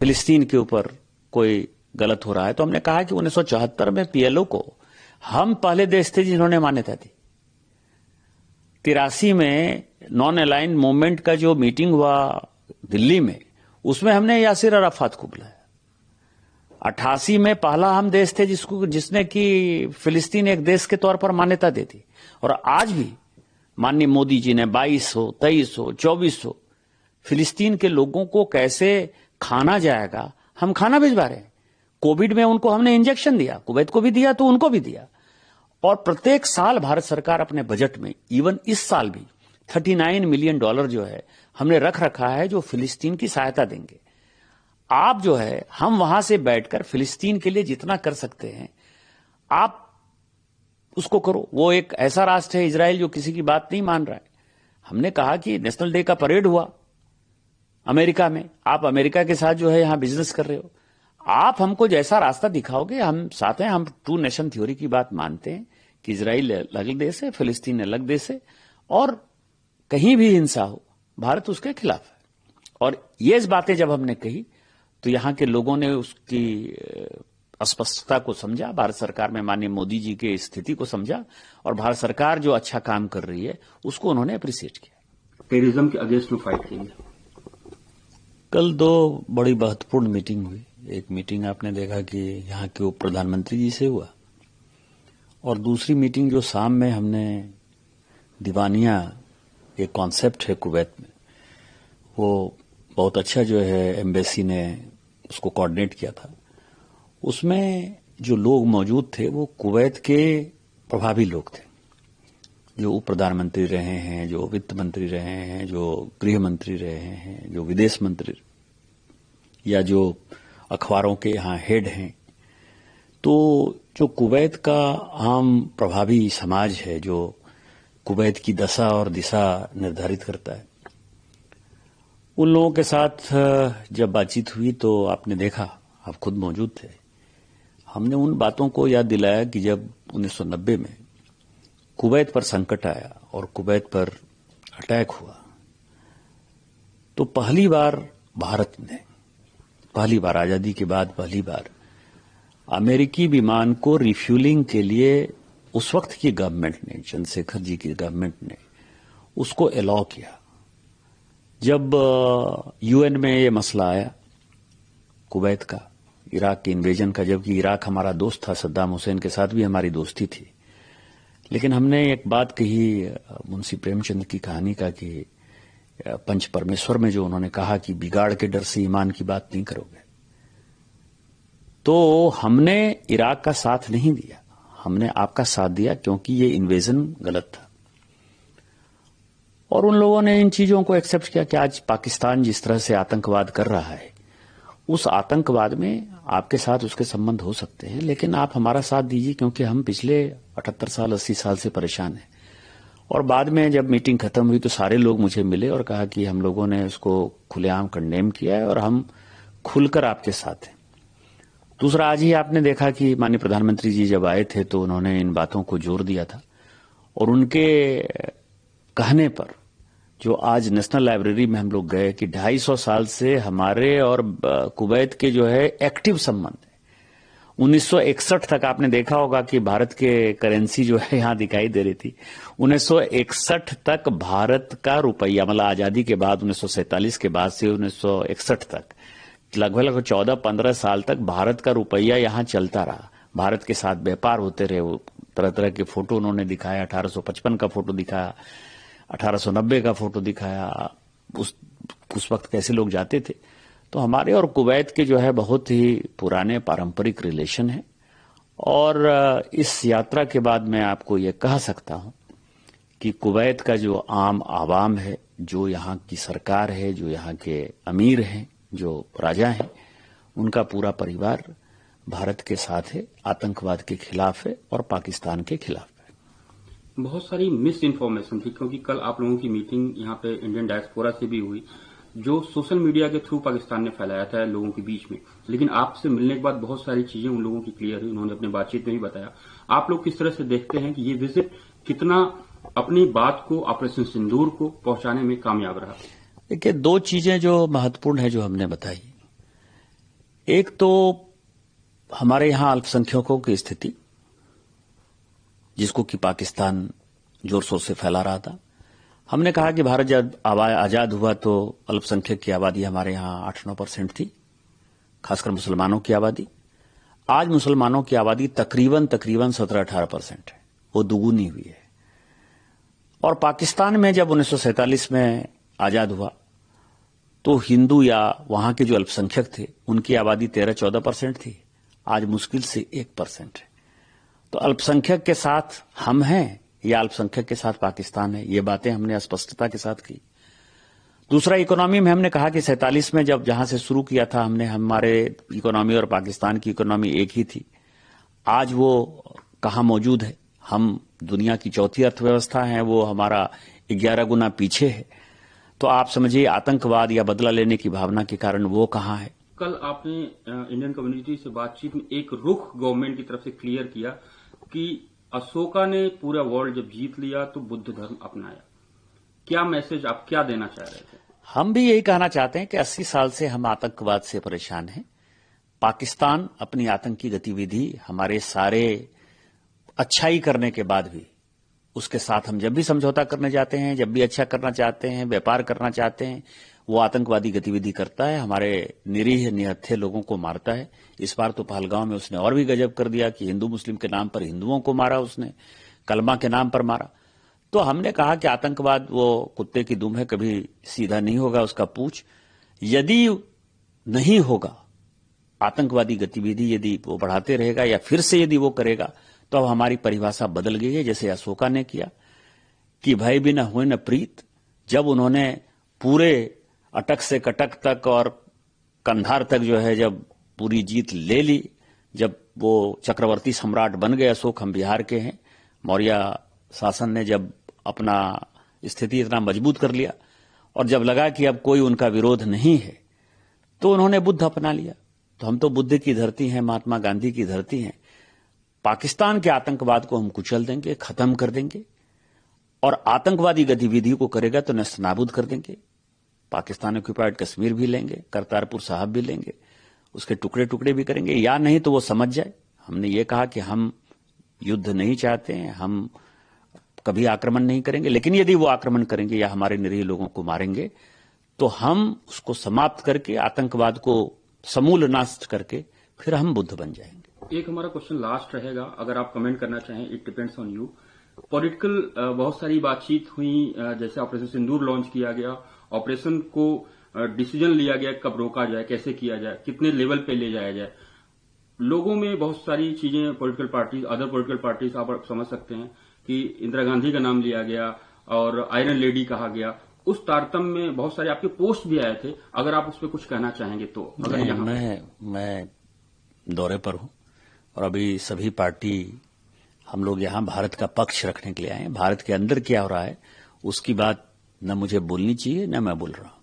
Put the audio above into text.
फिलिस्तीन के ऊपर कोई गलत हो रहा है, तो हमने कहा कि 1974 में पीएलओ को हम पहले देश थे जिन्होंने मान्यता दी। 83 में नॉन अलाइंड मूवमेंट का जो मीटिंग हुआ दिल्ली में, उसमें हमने यासिर अराफात को बुलाया। 88 में पहला हम देश थे जिसने कि फिलिस्तीन एक देश के तौर पर मान्यता दे दी। और आज भी माननीय मोदी जी ने 2200, 2300, 2400 फिलिस्तीन के लोगों को कैसे खाना जाएगा, हम खाना भिजवा रहे हैं। कोविड में उनको हमने इंजेक्शन दिया, कुवैत को भी दिया तो उनको भी दिया। और प्रत्येक साल भारत सरकार अपने बजट में, इवन इस साल भी $39 मिलियन जो है हमने रख रखा है, जो फिलिस्तीन की सहायता देंगे। आप जो है, हम वहां से बैठकर फिलिस्तीन के लिए जितना कर सकते हैं आप उसको करो। वो एक ऐसा राष्ट्र है इजराइल जो किसी की बात नहीं मान रहा है। हमने कहा कि नेशनल डे का परेड हुआ अमेरिका में, आप अमेरिका के साथ जो है यहां बिजनेस कर रहे हो, आप हमको जैसा रास्ता दिखाओगे हम साथ हैं। हम टू नेशन थ्योरी की बात मानते हैं कि इजराइल अलग देश है, फिलिस्तीन अलग देश है, और कहीं भी हिंसा हो भारत उसके खिलाफ है। और ये बातें जब हमने कही तो यहां के लोगों ने उसकी अस्पष्टता को समझा, भारत सरकार में माननीय मोदी जी की स्थिति को समझा, और भारत सरकार जो अच्छा काम कर रही है उसको उन्होंने अप्रिशिएट किया। टेररिज्म के अगेंस्ट में फाइट करेंगे। कल दो बड़ी महत्वपूर्ण मीटिंग हुई। एक मीटिंग आपने देखा कि यहाँ के उप प्रधानमंत्री जी से हुआ, और दूसरी मीटिंग जो शाम में हमने दीवानिया एक कॉन्सेप्ट है कुवैत में, वो बहुत अच्छा जो है एम्बेसी ने उसको कोऑर्डिनेट किया था। उसमें जो लोग मौजूद थे वो कुवैत के प्रभावी लोग थे, जो उप प्रधानमंत्री रहे हैं, जो वित्त मंत्री रहे हैं, जो गृह मंत्री रहे हैं, जो विदेश मंत्री, या जो अखबारों के यहाँ हेड हैं। तो जो कुवैत का आम प्रभावी समाज है, जो कुवैत की दशा और दिशा निर्धारित करता है, उन लोगों के साथ जब बातचीत हुई तो आपने देखा, आप खुद मौजूद थे, हमने उन बातों को याद दिलाया कि जब 1990 में कुवैत पर संकट आया और कुवैत पर अटैक हुआ, तो पहली बार भारत ने, पहली बार आजादी के बाद पहली बार अमेरिकी विमान को रिफ्यूलिंग के लिए उस वक्त की गवर्नमेंट ने, चंद्रशेखर जी की गवर्नमेंट ने उसको अलाउ किया। जब यूएन में ये मसला आया कुवैत का, इराक के इन्वेजन का, जबकि इराक हमारा दोस्त था, सद्दाम हुसैन के साथ भी हमारी दोस्ती थी, लेकिन हमने एक बात कही मुंशी प्रेमचंद की कहानी का कि पंच परमेश्वर में जो उन्होंने कहा कि बिगाड़ के डर से ईमान की बात नहीं करोगे। तो हमने इराक का साथ नहीं दिया, हमने आपका साथ दिया क्योंकि ये इन्वेजन गलत था। और उन लोगों ने इन चीजों को एक्सेप्ट किया कि आज पाकिस्तान जिस तरह से आतंकवाद कर रहा है, उस आतंकवाद में आपके साथ उसके संबंध हो सकते हैं, लेकिन आप हमारा साथ दीजिए क्योंकि हम पिछले 78 साल 80 साल से परेशान हैं। और बाद में जब मीटिंग खत्म हुई तो सारे लोग मुझे मिले और कहा कि हम लोगों ने उसको खुलेआम कंडेम किया है और हम खुलकर आपके साथ हैं। दूसरा, आज ही आपने देखा कि माननीय प्रधानमंत्री जी जब आए थे तो उन्होंने इन बातों को जोर दिया था, और उनके कहने पर जो आज नेशनल लाइब्रेरी में हम लोग गए कि 250 साल से हमारे और कुवैत के जो है एक्टिव संबंध है। 1961 तक आपने देखा होगा कि भारत के करेंसी जो है यहां दिखाई दे रही थी। 1961 तक भारत का रुपया, मतलब आजादी के बाद 1947 के बाद से 1961 तक लगभग 14-15 साल तक भारत का रुपया यहां चलता रहा। भारत के साथ व्यापार होते रहे। वो तरह तरह के फोटो उन्होंने दिखाया, 1855 का फोटो दिखाया, 1890 का फोटो दिखाया, उस वक्त कैसे लोग जाते थे। तो हमारे और कुवैत के जो है बहुत ही पुराने पारंपरिक रिलेशन है। और इस यात्रा के बाद मैं आपको ये कह सकता हूं कि कुवैत का जो आम आवाम है, जो यहाँ की सरकार है, जो यहाँ के अमीर हैं, जो राजा हैं, उनका पूरा परिवार भारत के साथ है, आतंकवाद के खिलाफ है और पाकिस्तान के खिलाफ है। बहुत सारी मिस इन्फॉर्मेशन थी, क्योंकि कल आप लोगों की मीटिंग यहाँ पे इंडियन डायस्पोरा से भी हुई, जो सोशल मीडिया के थ्रू पाकिस्तान ने फैलाया था लोगों के बीच में। लेकिन आपसे मिलने के बाद बहुत सारी चीजें उन लोगों की क्लियर हुई, उन्होंने अपनी बातचीत में भी बताया। आप लोग किस तरह से देखते हैं कि ये विजिट कितना अपनी बात को, ऑपरेशन सिंदूर को पहुंचाने में कामयाब रहा? देखिए, दो चीजें जो महत्वपूर्ण है जो हमने बताई। एक तो हमारे यहां अल्पसंख्यकों की स्थिति, जिसको कि पाकिस्तान जोर शोर से फैला रहा था। हमने कहा कि भारत जब आजाद हुआ तो अल्पसंख्यक की आबादी हमारे यहां 8-9% थी, खासकर मुसलमानों की आबादी। आज मुसलमानों की आबादी तकरीबन 17-18% है, वो दुगुनी हुई है। और पाकिस्तान में जब 1947 में आजाद हुआ तो हिंदू या वहां के जो अल्पसंख्यक थे उनकी आबादी 13-14% थी, आज मुश्किल से 1% है। तो अल्पसंख्यक के साथ हम हैं या अल्पसंख्यक के साथ पाकिस्तान है, ये बातें हमने स्पष्टता के साथ की। दूसरा, इकोनॉमी में हमने कहा कि 47 में जब जहां से शुरू किया था हमने, हमारे इकोनॉमी और पाकिस्तान की इकोनॉमी एक ही थी। आज वो कहां मौजूद है? हम दुनिया की चौथी अर्थव्यवस्था है, वो हमारा 11 गुना पीछे है। तो आप समझिए आतंकवाद या बदला लेने की भावना के कारण वो कहां है। कल आपने इंडियन कम्युनिटी से बातचीत में एक रुख गवर्नमेंट की तरफ से क्लियर किया कि अशोका ने पूरा वर्ल्ड जब जीत लिया तो बुद्ध धर्म अपनाया। क्या मैसेज आप क्या देना चाह रहे थे? हम भी यही कहना चाहते हैं कि 80 साल से हम आतंकवाद से परेशान हैं। पाकिस्तान अपनी आतंकी गतिविधि हमारे सारे अच्छाई करने के बाद भी उसके साथ हम जब भी समझौता करने जाते हैं, जब भी अच्छा करना चाहते हैं, व्यापार करना चाहते हैं, वो आतंकवादी गतिविधि करता है, हमारे निरीह निहत्थे लोगों को मारता है। इस बार तो पहलगांव में उसने और भी गजब कर दिया कि हिंदू मुस्लिम के नाम पर हिंदुओं को मारा, उसने कलमा के नाम पर मारा। तो हमने कहा कि आतंकवाद वो कुत्ते की दुम है, कभी सीधा नहीं होगा उसका पूंछ। यदि नहीं होगा आतंकवादी गतिविधि, यदि वो बढ़ाते रहेगा या फिर से यदि वो करेगा, तो अब हमारी परिभाषा बदल गई है, जैसे अशोका ने किया कि भय भी न हुए न प्रीत। जब उन्होंने पूरे अटक से कटक तक और कंधार तक जो है जब पूरी जीत ले ली, जब वो चक्रवर्ती सम्राट बन गए अशोक, हम बिहार के हैं, मौर्य शासन ने जब अपना स्थिति इतना मजबूत कर लिया और जब लगा कि अब कोई उनका विरोध नहीं है, तो उन्होंने बुद्ध अपना लिया। तो हम तो बुद्ध की धरती हैं, महात्मा गांधी की धरती हैं। पाकिस्तान के आतंकवाद को हम कुचल देंगे, खत्म कर देंगे, और आतंकवादी गतिविधि को करेगा तो नेस्तनाबूद कर देंगे। पाकिस्तान ऑक्युपाइड कश्मीर भी लेंगे, करतारपुर साहब भी लेंगे, उसके टुकड़े टुकड़े भी करेंगे, या नहीं तो वो समझ जाए। हमने ये कहा कि हम युद्ध नहीं चाहते हैं, हम कभी आक्रमण नहीं करेंगे, लेकिन यदि वो आक्रमण करेंगे या हमारे निरीह लोगों को मारेंगे तो हम उसको समाप्त करके, आतंकवाद को समूल नाश करके फिर हम बुद्ध बन जाएंगे। एक हमारा क्वेश्चन लास्ट रहेगा, अगर आप कमेंट करना चाहें, it depends on you. Political बहुत सारी बातचीत हुई, जैसे ऑपरेशन सिंदूर लॉन्च किया गया, ऑपरेशन को डिसीजन लिया गया कब रोका जाए, कैसे किया जाए, कितने लेवल पे ले जाया जाए। लोगों में बहुत सारी चीजें, political parties, other political parties, आप समझ सकते हैं कि इंदिरा गांधी का नाम लिया गया और आयरन लेडी कहा गया। उस तारतम्य में बहुत सारे आपके पोस्ट भी आए थे, अगर आप उस पर कुछ कहना चाहेंगे तो। अगर मैं दौरे पर हूं और अभी सभी पार्टी हम लोग यहां भारत का पक्ष रखने के लिए आए हैं। भारत के अंदर क्या हो रहा है उसकी बात न मुझे बोलनी चाहिए, न मैं बोल रहा हूं।